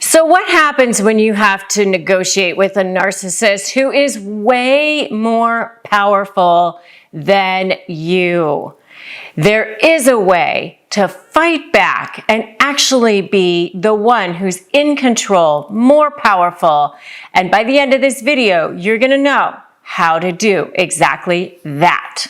So what happens when you have to negotiate with a narcissist who is way more powerful than you? There is a way to fight back and actually be the one who's in control, more powerful. And by the end of this video, you're going to know how to do exactly that.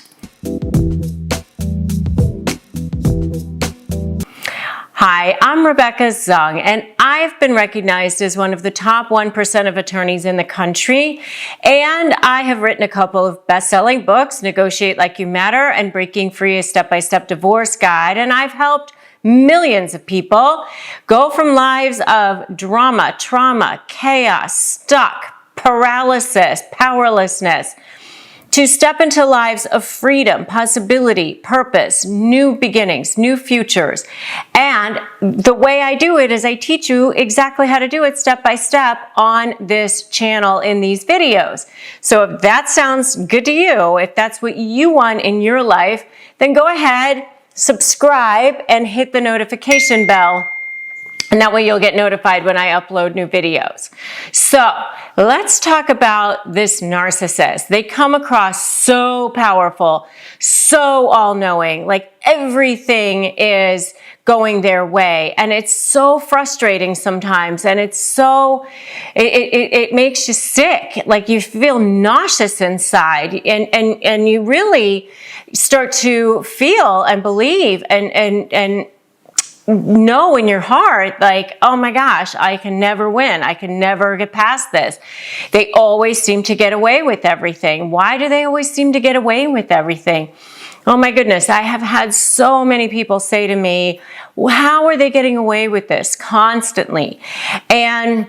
Hi, I'm Rebecca Zung, and I've been recognized as one of the top 1% of attorneys in the country, and I have written a couple of best-selling books, Negotiate Like You Matter and Breaking Free, a Step-by-Step Divorce Guide, and I've helped millions of people go from lives of drama, trauma, chaos, stuck, paralysis, powerlessness, to step into lives of freedom, possibility, purpose, new beginnings, new futures. And the way I do it is I teach you exactly how to do it step by step on this channel in these videos. So if that sounds good to you, if that's what you want in your life, then go ahead, subscribe, and hit the notification bell. And that way you'll get notified when I upload new videos. So let's talk about this narcissist. They come across so powerful, so all-knowing, like everything is going their way. And it's so frustrating sometimes. And it's so, it makes you sick. Like you feel nauseous inside. And you really start to feel and believe and know in your heart, like, oh my gosh, I can never win. I can never get past this. They always seem to get away with everything. Why do they always seem to get away with everything? Oh my goodness, I have had so many people say to me, well, how are they getting away with this constantly? And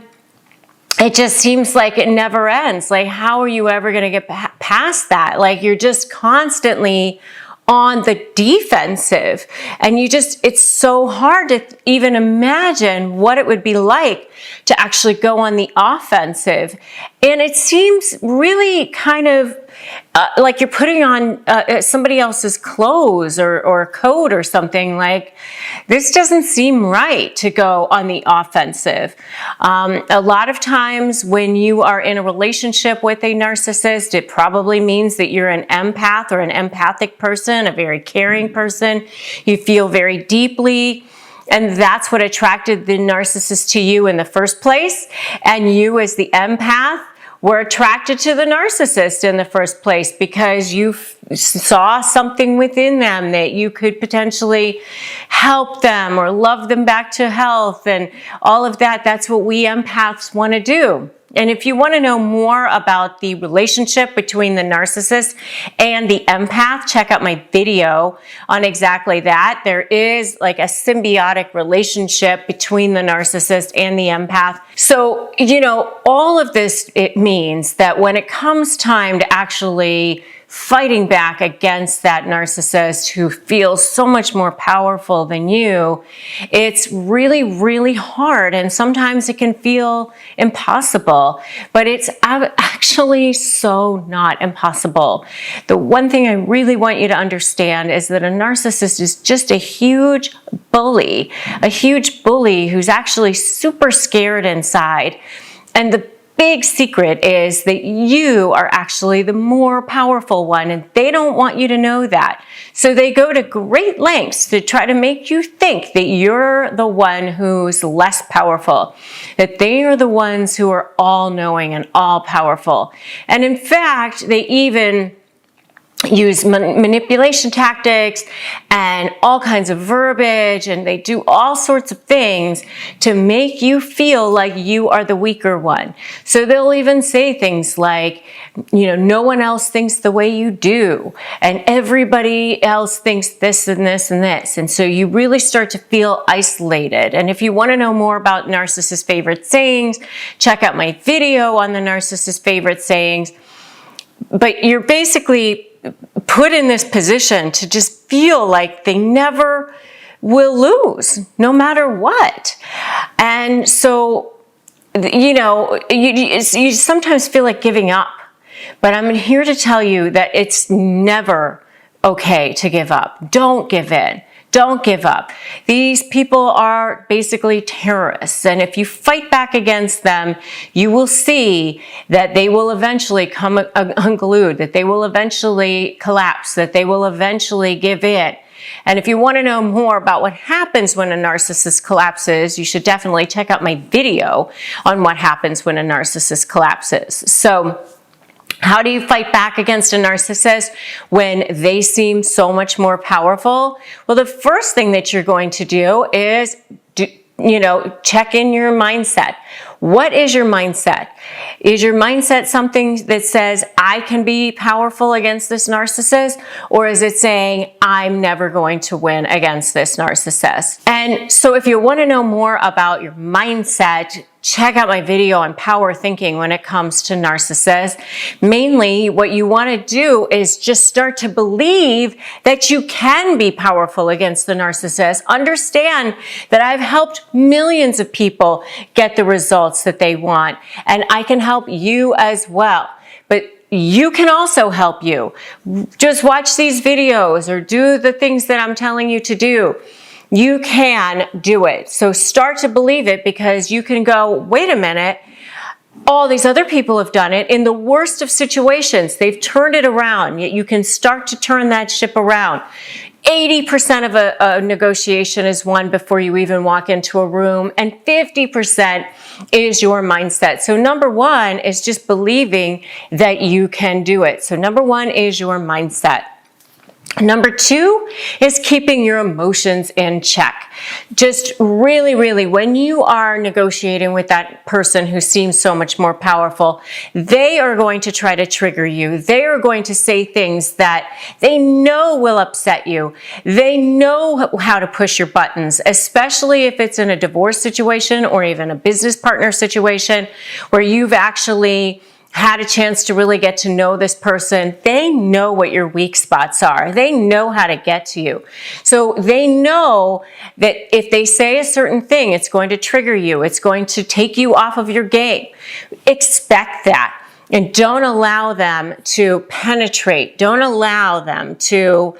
it just seems like it never ends. Like, how are you ever going to get past that? Like, you're just constantly on the defensive, and it's so hard to even imagine what it would be like to actually go on the offensive. And it seems really kind of like you're putting on somebody else's clothes or a coat or something. Like, this doesn't seem right to go on the offensive. A lot of times when you are in a relationship with a narcissist, it probably means that you're an empath or an empathic person, a very caring person. You feel very deeply. And that's what attracted the narcissist to you in the first place. And you, as the empath, were attracted to the narcissist in the first place because you saw something within them that you could potentially help them or love them back to health and all of that. That's what we empaths want to do. And if you want to know more about the relationship between the narcissist and the empath, check out my video on exactly that. There is like a symbiotic relationship between the narcissist and the empath. So, all of this, it means that when it comes time to actually fighting back against that narcissist who feels so much more powerful than you, it's really, really hard. And sometimes it can feel impossible, but it's actually so not impossible. The one thing I really want you to understand is that a narcissist is just a huge bully who's actually super scared inside. And the big secret is that you are actually the more powerful one, and they don't want you to know that. So they go to great lengths to try to make you think that you're the one who's less powerful, that they are the ones who are all-knowing and all-powerful. And in fact, they even use manipulation tactics and all kinds of verbiage, and they do all sorts of things to make you feel like you are the weaker one. So they'll even say things like, no one else thinks the way you do, and everybody else thinks this and this and this. And so you really start to feel isolated. And if you want to know more about narcissist favorite sayings, check out my video on the narcissist favorite sayings. But you're basically put in this position to just feel like they never will lose, no matter what. And so, you sometimes feel like giving up. But I'm here to tell you that it's never okay to give up. Don't give in. Don't give up. These people are basically terrorists, and if you fight back against them, you will see that they will eventually come unglued, that they will eventually collapse, that they will eventually give in. And if you want to know more about what happens when a narcissist collapses, you should definitely check out my video on what happens when a narcissist collapses. So, how do you fight back against a narcissist when they seem so much more powerful? Well, the first thing that you're going to do is, check in your mindset. What is your mindset? Is your mindset something that says, I can be powerful against this narcissist? Or is it saying, I'm never going to win against this narcissist? And so if you want to know more about your mindset, check out my video on power thinking when it comes to narcissists. Mainly, what you want to do is just start to believe that you can be powerful against the narcissist. Understand that I've helped millions of people get the results that they want, and I can help you as well. But you can also help you. Just watch these videos or do the things that I'm telling you to do. You can do it. So start to believe it, because you can go, wait a minute, all these other people have done it in the worst of situations. They've turned it around. Yet you can start to turn that ship around. 80% of a negotiation is won before you even walk into a room, and 50% is your mindset. So number one is just believing that you can do it. So number one is your mindset. Number two is keeping your emotions in check. Just really, when you are negotiating with that person who seems so much more powerful, they are going to try to trigger you. They are going to say things that they know will upset you. They know how to push your buttons, especially if it's in a divorce situation or even a business partner situation where you've actually had a chance to really get to know this person. They know what your weak spots are. They know how to get to you. So they know that if they say a certain thing, it's going to trigger you. It's going to take you off of your game. Expect that. And don't allow them to penetrate. Don't allow them to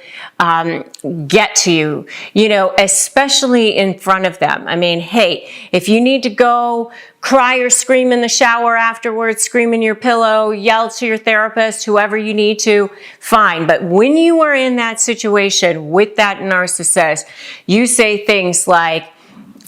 get to you, especially in front of them. I mean, hey, if you need to go cry or scream in the shower afterwards, scream in your pillow, yell to your therapist, whoever you need to, fine. But when you are in that situation with that narcissist, you say things like,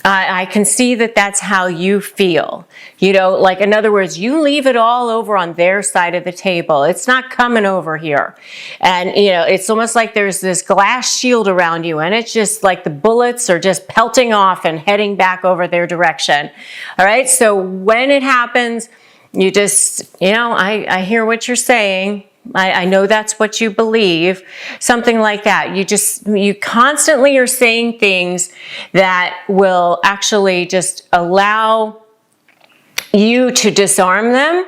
I can see that that's how you feel. Like, in other words, you leave it all over on their side of the table. It's not coming over here. And, it's almost like there's this glass shield around you, and it's just like the bullets are just pelting off and heading back over their direction. All right. So when it happens, you just, I hear what you're saying. I know that's what you believe, something like that. You constantly are saying things that will actually just allow you to disarm them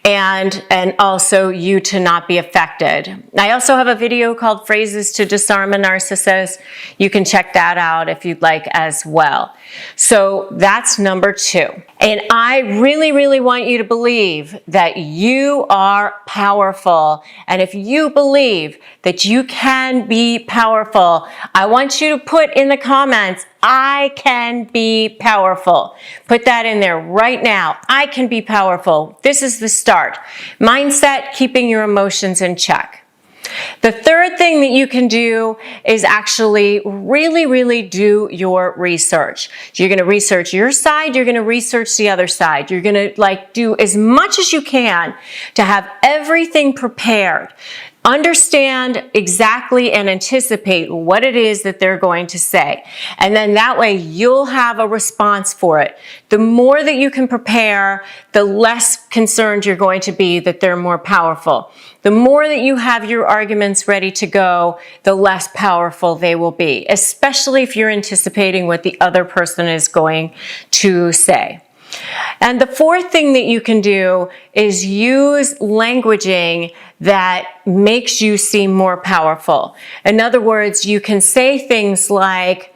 and also you to not be affected. I also have a video called Phrases to Disarm a Narcissist. You can check that out if you'd like as well. So that's number two. And I really want you to believe that you are powerful. And if you believe that you can be powerful, I want you to put in the comments, I can be powerful. Put that in there right now. I can be powerful. This is the start. Mindset, keeping your emotions in check. The third thing that you can do is actually really do your research. You're going to research your side. You're going to research the other side. You're going to do as much as you can to have everything prepared. Understand exactly and anticipate what it is that they're going to say. And then that way you'll have a response for it. The more that you can prepare, the less concerned you're going to be that they're more powerful. The more that you have your arguments ready to go, the less powerful they will be, especially if you're anticipating what the other person is going to say. And the fourth thing that you can do is use languaging that makes you seem more powerful. In other words, you can say things like,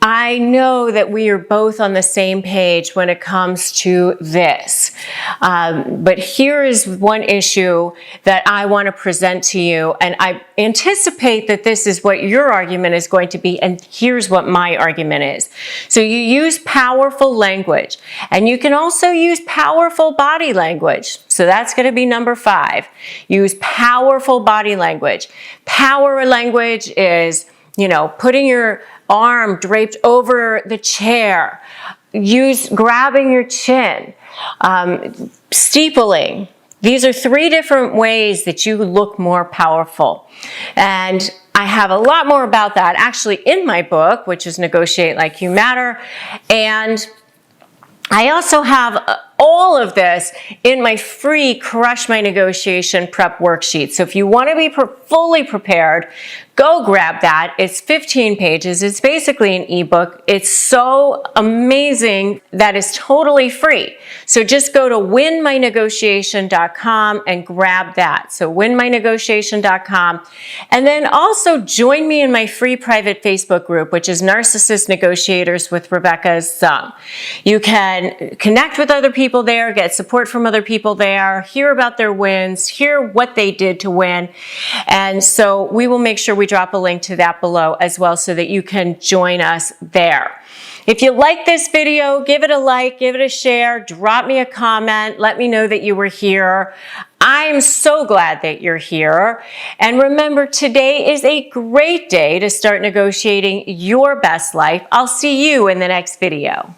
I know that we are both on the same page when it comes to this. But here is one issue that I want to present to you, and I anticipate that this is what your argument is going to be, and here's what my argument is. So you use powerful language, and you can also use powerful body language. So that's going to be number 5. Use powerful body language. Power language is, putting your arm draped over the chair, grabbing your chin, steepling. These are 3 different ways that you look more powerful. And I have a lot more about that actually in my book, which is Negotiate Like You Matter. And I also have all of this in my free Crush My Negotiation Prep Worksheet. So if you want to be fully prepared, go grab that. It's 15 pages. It's basically an ebook. It's so amazing that it's totally free. So just go to winmynegotiation.com and grab that. So winmynegotiation.com. And then also join me in my free private Facebook group, which is Narcissist Negotiators with Rebecca Zung. You can connect with other people there, get support from other people there, hear about their wins, hear what they did to win. And so we will make sure we drop a link to that below as well so that you can join us there. If you like this video, give it a like, give it a share, drop me a comment, let me know that you were here. I'm so glad that you're here. And remember, today is a great day to start negotiating your best life. I'll see you in the next video.